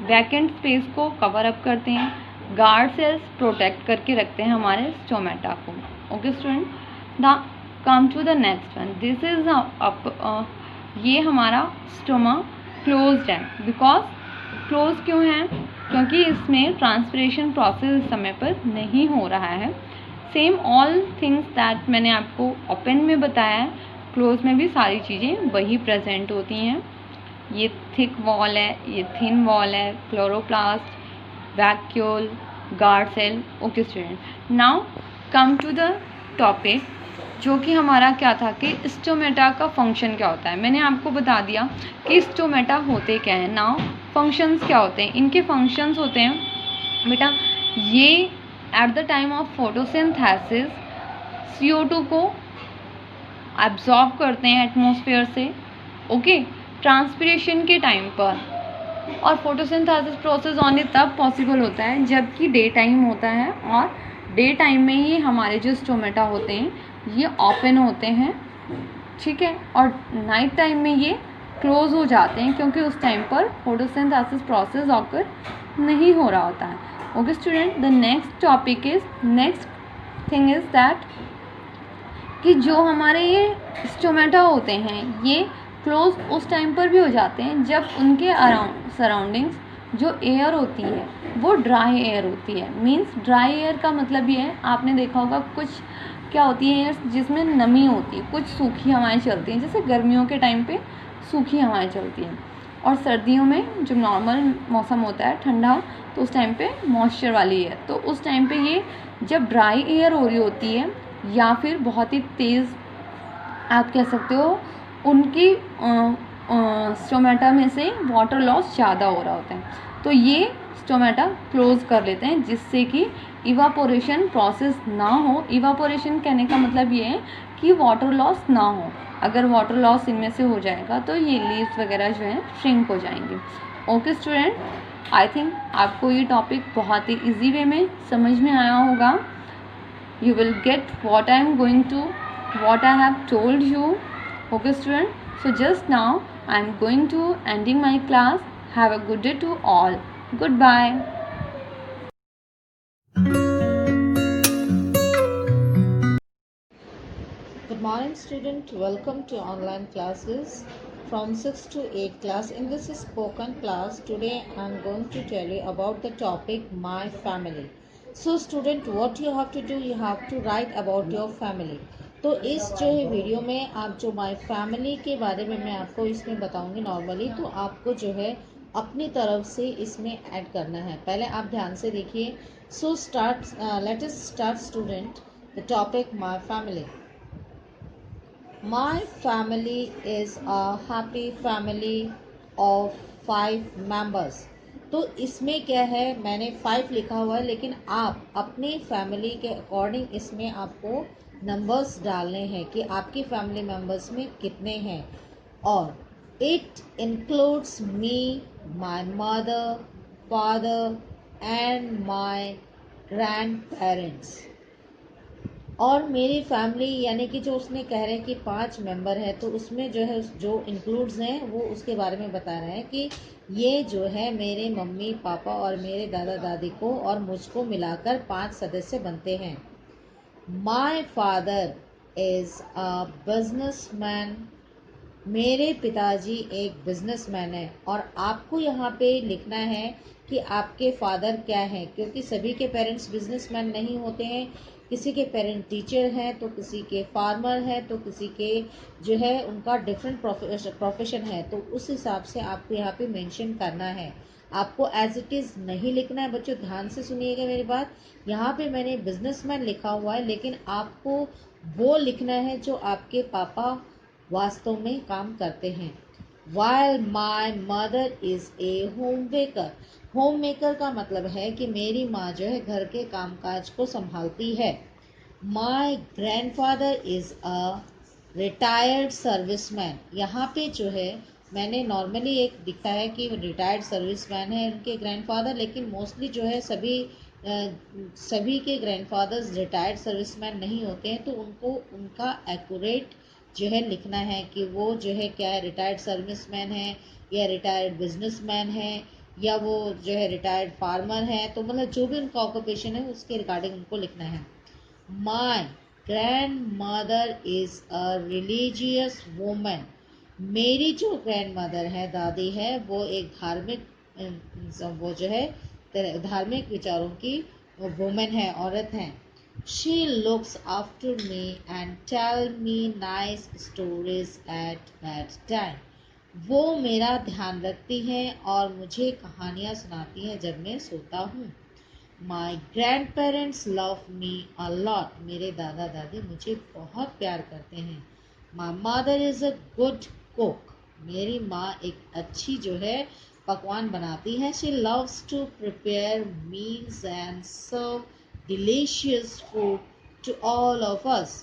वैकेंट स्पेस को कवर अप करते हैं, गार्ड सेल्स प्रोटेक्ट करके रखते हैं हमारे स्टोमेटा को। Okay student, the come to the next one, this is ये हमारा स्टोमा क्लोज्ड है। बिकॉज क्लोज क्यों है, क्योंकि इसमें ट्रांसपिरेशन प्रोसेस इस समय पर नहीं हो रहा है। सेम ऑल थिंग्स दैट मैंने आपको ओपन में बताया है, क्लोज में भी सारी चीज़ें वही प्रेजेंट होती हैं। ये थिक वॉल है, ये थिन वॉल है, chloroplast, vacuole, guard cell. Okay student, now come to the topic, जो कि हमारा क्या था कि स्टोमेटा का फंक्शन क्या होता है। मैंने आपको बता दिया कि स्टोमेटा होते क्या हैं। नाउ फंक्शंस क्या होते हैं, इनके फंक्शंस होते हैं बेटा, ये at the time of photosynthesis CO2 को एब्जॉर्ब करते हैं एटमॉस्फेयर से, ओके, ट्रांसपिरेशन के टाइम पर। और फोटोसिंथेसिस प्रोसेस ओनली तब पॉसिबल होता है जबकि डे टाइम होता है, और डे टाइम में ही हमारे जो स्टोमेटा होते हैं ये ओपन होते हैं, ठीक है, और नाइट टाइम में ये क्लोज हो जाते हैं, क्योंकि उस टाइम पर फोटोसिंथेसिस प्रोसेस ऑकर नहीं हो रहा होता है। Okay student, the next topic is, next thing is that कि जो हमारे ये स्टोमेटा होते हैं ये क्लोज उस टाइम पर भी हो जाते हैं जब उनके अराउंड सराउंडिंग्स जो एयर होती है वो ड्राई एयर होती है। मींस ड्राई एयर का मतलब ये है, आपने देखा होगा कुछ क्या होती है एयर जिसमें नमी होती है, कुछ सूखी हवाएं चलती हैं, जैसे गर्मियों के टाइम पे सूखी हवाएं चलती हैं, और सर्दियों में जो नॉर्मल मौसम होता है ठंडा, तो उस टाइम पे मॉइस्चर वाली एयर, तो उस टाइम पे ये जब ड्राई एयर हो रही होती है या फिर बहुत ही तेज़ आप कह सकते हो उनकी स्टोमेटा में से वाटर लॉस ज़्यादा हो रहा होता है, तो ये स्टोमेटा क्लोज कर लेते हैं जिससे कि इवापोरेशन प्रोसेस ना हो। इवापोरेशन कहने का मतलब ये है कि वाटर लॉस ना हो। अगर वाटर लॉस इनमें से हो जाएगा तो ये लीव्स वगैरह जो हैं श्रिंक हो जाएंगे। ओके स्टूडेंट, आई थिंक आपको ये टॉपिक बहुत ही इजी वे में समझ में आया होगा। You will get what I am going to, what I have told you. Okay student, so just now I am going to ending my class. Have a good day to all. Goodbye. Good morning student, welcome to online classes from 6th to 8th class. In this spoken class today I am going to tell you about the topic my family. So student, what you have to do, you have to write about your family. तो इस जो है video में आप जो my family के बारे में मैं आपको इसमें बताऊंगी नॉर्मली, तो आपको जो है अपनी तरफ से इसमें ऐड करना है। पहले आप ध्यान से देखिए। So start, let us start student the topic my family. My family is a happy family of 5 members. तो इसमें क्या है, मैंने 5 लिखा हुआ है, लेकिन आप अपने फैमिली के अकॉर्डिंग इसमें आपको नंबर्स डालने हैं कि आपकी फैमिली मेम्बर्स में कितने हैं। और it includes me, my mother, father and my grand parents. और मेरी फैमिली यानी कि जो उसने कह रहे हैं कि 5 मेंबर है, तो उसमें जो है जो इंक्लूड्स हैं वो उसके बारे में बता रहे हैं कि ये जो है मेरे मम्मी पापा और मेरे दादा दादी को और मुझको मिलाकर 5 सदस्य बनते हैं। My father is a businessman. मेरे पिताजी एक बिजनेसमैन है। और आपको यहाँ पे लिखना है कि आपके फादर क्या हैं, क्योंकि सभी के पेरेंट्स बिजनेसमैन नहीं होते हैं। किसी के पेरेंट टीचर हैं, तो किसी के फार्मर है, तो किसी के जो है उनका डिफरेंट प्रोफेशन है। तो उस हिसाब से आपको यहाँ पे मेंशन करना है। आपको एज इट इज़ नहीं लिखना है बच्चों, ध्यान से सुनिएगा मेरी बात। यहाँ पे मैंने बिजनेसमैन लिखा हुआ है, लेकिन आपको वो लिखना है जो आपके पापा वास्तव में काम करते हैं। While my mother is a homemaker, homemaker का मतलब है कि मेरी माँ जो है घर के कामकाज को संभालती है। My grandfather is a retired serviceman। यहाँ पे जो है मैंने नॉर्मली एक दिखा है कि रिटायर्ड सर्विसमैन है उनके ग्रैंडफादर, लेकिन मोस्टली जो है सभी के ग्रैंडफादर्स रिटायर्ड सर्विसमैन नहीं होते हैं। तो उनको उनका एक्यूरेट जो है लिखना है कि वो जो है क्या है, रिटायर्ड सर्विसमैन है या रिटायर्ड बिजनेसमैन है या वो जो है रिटायर्ड फार्मर है। तो मतलब जो भी उनका ऑक्यूपेशन है उसके रिगार्डिंग उनको लिखना है। My grand mother is a religious women. मेरी जो ग्रैंड मदर है, दादी है, वो एक वो जो है धार्मिक विचारों की वुमेन है, औरत है। She looks after me and tell me nice stories at bedtime। वो मेरा ध्यान रखती है और मुझे कहानियाँ सुनाती है जब मैं सोता हूँ। My grandparents love me a lot। मेरे दादा दादी मुझे बहुत प्यार करते हैं। My mother is a good cook। मेरी माँ एक अच्छी जो है पकवान बनाती है। She loves to prepare meals and serve delicious food to all of us।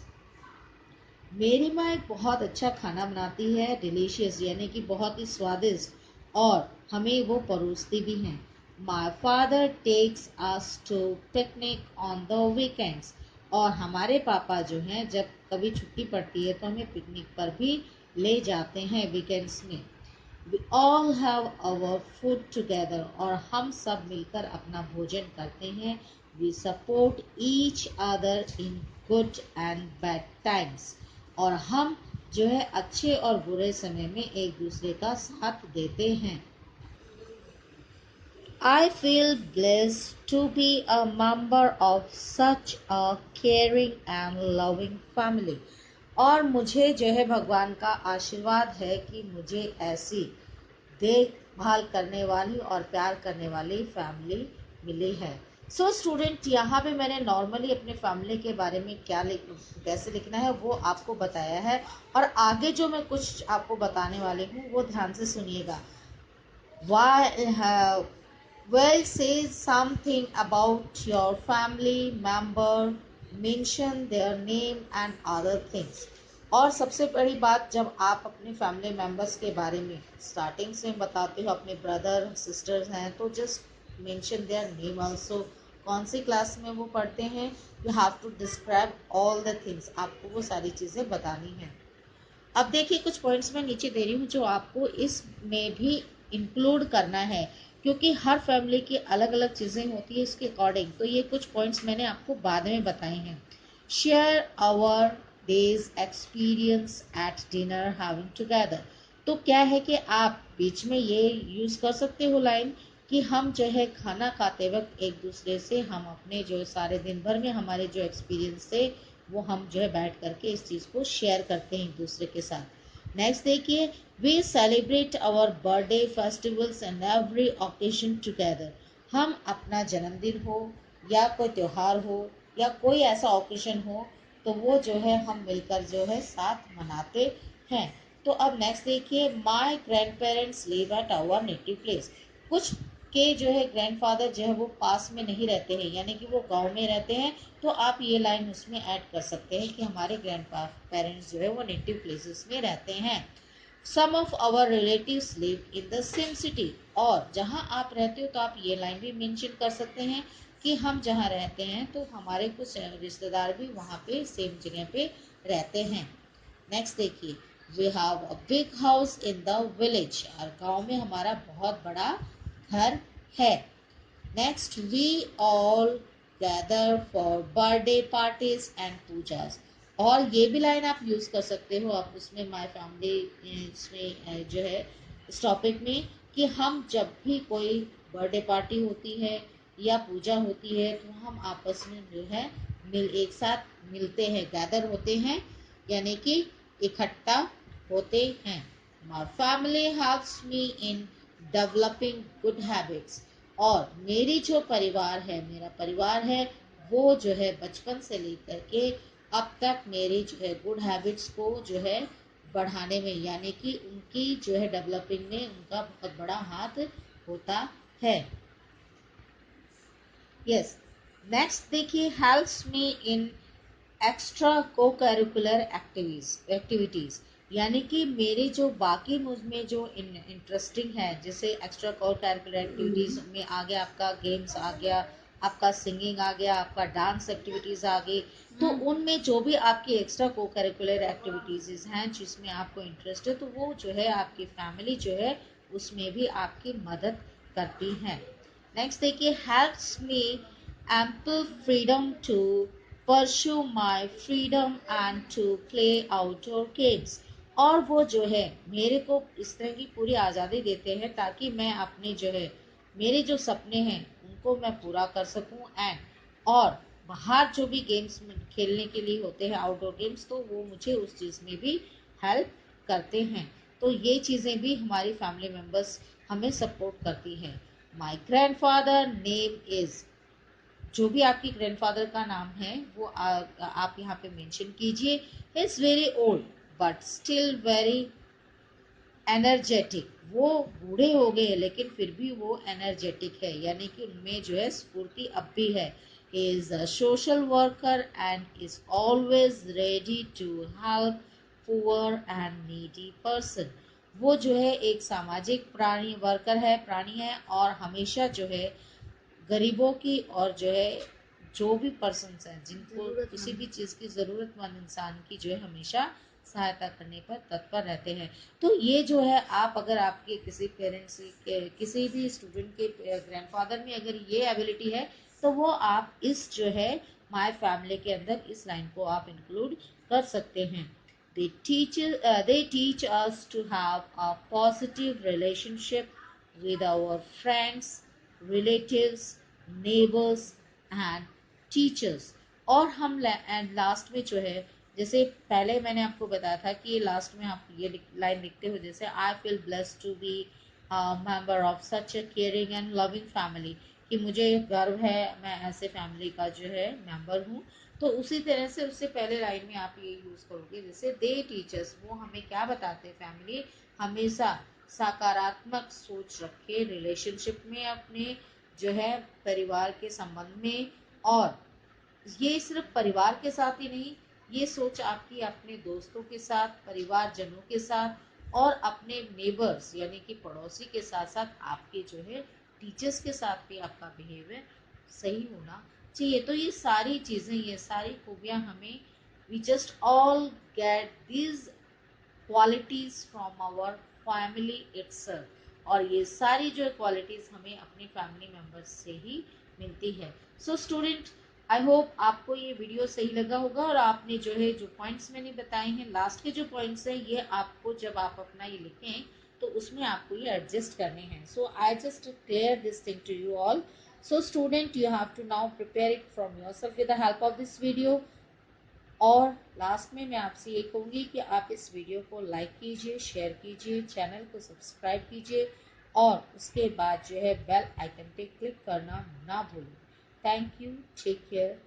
मेरी माँ एक बहुत अच्छा खाना बनाती है, डिलीशियस यानी कि बहुत ही स्वादिष्ट, और हमें वो परोसती भी हैं। My father takes us to picnic on the weekends. और हमारे पापा जो हैं जब कभी छुट्टी पड़ती है तो हमें पिकनिक पर भी ले जाते हैं वीकेंड्स में। We all have our food together। और हम सब मिलकर अपना भोजन करते हैं। We support each other in good and bad times। और हम जो है अच्छे और बुरे समय में एक दूसरे का साथ देते हैं। I feel blessed to be a member of such a caring and loving family। और मुझे जो है भगवान का आशीर्वाद है कि मुझे ऐसी देखभाल करने वाली और प्यार करने वाली फैमिली मिली है। सो स्टूडेंट, यहाँ पे मैंने नॉर्मली अपने फैमिली के बारे में कैसे लिखना है वो आपको बताया है। और आगे जो मैं कुछ आपको बताने वाली हूँ वो ध्यान से सुनिएगा। Well, say something about your family member, mention their name and other things। और सबसे बड़ी बात, जब आप अपने फैमिली मेम्बर्स के बारे में स्टार्टिंग से बताते हो, अपने ब्रदर सिस्टर्स हैं, तो just mention their name also. कौन सी क्लास में वो पढ़ते हैं, you have to describe all the things. आपको वो सारी चीज़ें बतानी हैं। अब देखिए, कुछ पॉइंट्स मैं नीचे दे रही हूँ जो आपको इसमें भी इंक्लूड करना है, क्योंकि हर फैमिली की अलग अलग चीज़ें होती है इसके अकॉर्डिंग। तो ये कुछ पॉइंट्स मैंने आपको बाद में बताए हैं। Share our days experience at dinner having together. तो क्या है कि आप बीच में ये यूज़ कर सकते हो लाइन कि हम जो है खाना खाते वक्त एक दूसरे से हम अपने जो सारे दिन भर में हमारे जो एक्सपीरियंस थे वो हम जो है बैठ करके इस चीज़ को शेयर करते हैं एक दूसरे के साथ। नेक्स्ट देखिए, we celebrate our birthday festivals and every occasion together. हम अपना जन्मदिन हो या कोई त्यौहार हो या कोई ऐसा ओकेजन हो तो वो जो है हम मिलकर जो है साथ मनाते हैं। तो अब नेक्स्ट देखिए, my grandparents live at our native place. कुछ के जो है ग्रैंडफादर जो है वो पास में नहीं रहते हैं, यानी कि वो गांव में रहते हैं, तो आप ये लाइन उसमें ऐड कर सकते हैं कि हमारे ग्रैंड पेरेंट्स जो है वो नेटिव प्लेसेस में रहते हैं। Some of our relatives live in the same city, और जहाँ आप रहते हो तो आप ये लाइन भी मेंशन कर सकते हैं कि हम जहाँ रहते हैं तो हमारे कुछ रिश्तेदार भी वहाँ पे सेम जगह पे रहते हैं। नेक्स्ट देखिए, we have a big house in the village, और गांव में हमारा बहुत बड़ा घर है। Next, we all gather for birthday parties and pujas, और ये भी लाइन आप यूज कर सकते हो आप उसमें माय फैमिली इसमें जो है इस टॉपिक में, कि हम जब भी कोई बर्थडे पार्टी होती है या पूजा होती है तो हम आपस में जो है एक साथ मिलते हैं, गैदर होते हैं, यानी कि इकट्ठा होते हैं। My family helps me in developing good habits, और मेरी जो परिवार है, मेरा परिवार है, वो जो है बचपन से लेकर के अब तक मेरी जो है गुड हैबिट्स को जो है बढ़ाने में, यानी कि उनकी जो है डेवलपिंग में उनका बहुत बड़ा हाथ होता है। यस, नेक्स्ट देखिए, हेल्प्स मी इन एक्स्ट्रा को करिकुलर एक्टिविटीज़, यानी कि मेरे जो बाकी मुझ में जो इंटरेस्टिंग है, जैसे एक्स्ट्रा को करिकुलर एक्टिविटीज़ में आ गया आपका गेम्स, आ गया आपका सिंगिंग, आ गया आपका डांस एक्टिविटीज़ आ गई, तो उनमें जो भी आपकी एक्स्ट्रा को करिकुलर एक्टिविटीज़ हैं जिसमें आपको इंटरेस्ट है, तो वो जो है आपकी फैमिली जो है उसमें भी आपकी मदद करती हैं। नेक्स्ट देखिए, helps me ample freedom to pursue my freedom and to play outdoor games, और वो जो है मेरे को इस तरह की पूरी आज़ादी देते हैं ताकि मैं अपने जो है मेरे जो सपने हैं उनको मैं पूरा कर सकूं, एंड और बाहर जो भी गेम्स खेलने के लिए होते हैं आउटडोर गेम्स, तो वो मुझे उस चीज़ में भी हेल्प करते हैं। तो ये चीज़ें भी हमारी फैमिली मेम्बर्स हमें सपोर्ट करती हैं। माई ग्रैंडफादर नेम इज़, जो भी आपके ग्रैंडफादर का नाम है वो आप यहाँ पे मेंशन कीजिए। He is very old but still very energetic, वो बूढ़े हो गए लेकिन फिर भी वो एनर्जेटिक है, यानी कि उनमें जो है स्फूर्ति अब भी है। He is a social worker and is always ready to help poor and needy person, वो जो है एक सामाजिक प्राणी है और हमेशा जो है गरीबों की और जो है जो भी पर्सन्स हैं जिनको किसी भी चीज़ की ज़रूरतमंद इंसान की जो है हमेशा सहायता करने पर तत्पर रहते हैं। तो ये जो है आप अगर आपके किसी पेरेंट्स के किसी भी स्टूडेंट के ग्रैंडफादर में अगर ये एबिलिटी है, तो वो आप इस जो है माय फैमिली के अंदर इस लाइन को आप इंक्लूड कर सकते हैं। They teach us to have a positive relationship with our friends, relatives, neighbors and teachers, और हम एंड लास्ट में जो है, जैसे पहले मैंने आपको बताया था कि लास्ट में आप ये लाइन लिखते हो, जैसे I feel blessed to be member of such a caring and loving family, कि मुझे गर्व है मैं ऐसे फैमिली का जो है मेंबर हूँ। तो उसी तरह से उससे पहले लाइन में आप ये यूज़ करोगे, जैसे दे टीचर्स, वो हमें क्या बताते हैं, फैमिली हमेशा सकारात्मक सोच रखे रिलेशनशिप में, अपने जो है परिवार के संबंध में, और ये सिर्फ परिवार के साथ ही नहीं, ये सोच आपकी अपने दोस्तों के साथ, परिवारजनों के साथ और अपने नेबर्स यानी कि पड़ोसी के साथ साथ आपके जो है टीचर्स के साथ भी आपका बिहेवियर सही होना चाहिए। तो ये सारी चीज़ें, ये सारी खूबियाँ हमें we just all get these qualities from our family itself, और ये सारी जो क्वालिटीज़ हमें अपने फैमिली मेम्बर्स से ही मिलती है। सो स्टूडेंट, आई होप आपको ये वीडियो सही लगा होगा, और आपने जो है जो पॉइंट्स मैंने बताए हैं, लास्ट के जो पॉइंट्स हैं, ये आपको जब आप अपना ये लिखें तो उसमें आपको ये एडजस्ट करने हैं। So I just clear this thing to you all. So student, you have to now prepare it from your self with the help of this video. और लास्ट में मैं आपसे ये कहूँगी कि आप इस वीडियो को लाइक कीजिए, शेयर कीजिए, चैनल को सब्सक्राइब कीजिए, और उसके बाद जो है बेल आइकन पे क्लिक करना ना भूलें। Thank you, take care.